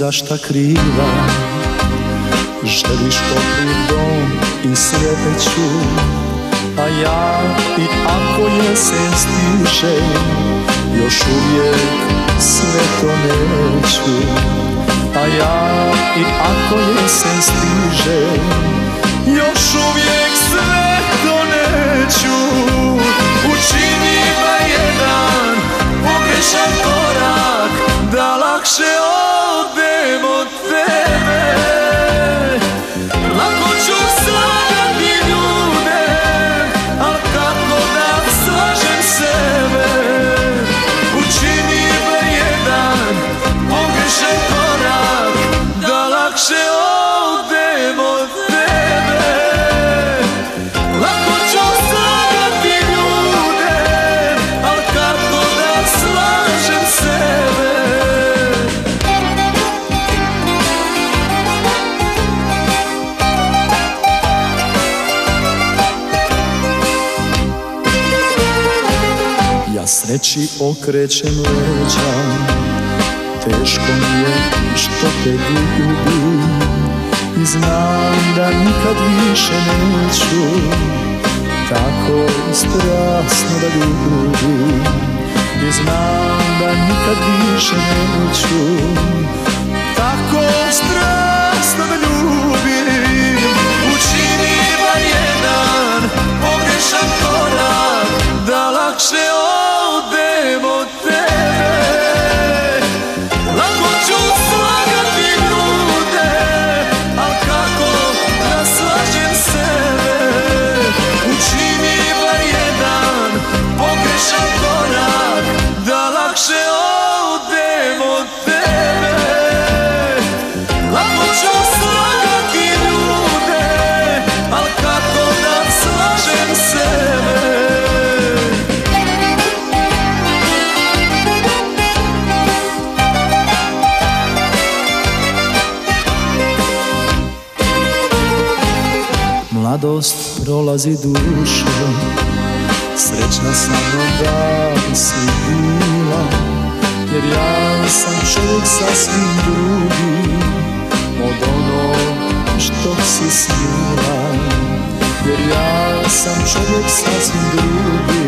za šta kriva. Želiš topli dom i sreću, a ja i ako jesen stiže, još uvijek sve to neću. A ja i ako jesen stiže, još uvijek sve to neću. Učini ba jedan pogrešan korak, da lakše odem od tebe. Lako ću slagati ljude, al kako da slažem sebe. Učini ba jedan pogrešan korak, da lakše odem od tebe. Lako ću slagati ljude, al kako da slažem sebe. Ja sreći okrećem leđa, teško mi je što te gubim, i znam da nikad više neću tako strasno da ljubim. I znam da nikad više neću tako strasno da ljubim. Učini ba jedan pogrešan korak, da lakše odem od tebe. Lako ću slagati ljude, al kako da slažem sebe. Učini ba jedan pogrešan korak, da lakše odem od tebe. Lako ću slagati ljude, al kako da slažem sebe. Mladost prolazi dušom, srećna sam da si bila, jer ja sam čovjek sasvim drugi od onog što si snila. Jer ja sam čovjek sasvim drugi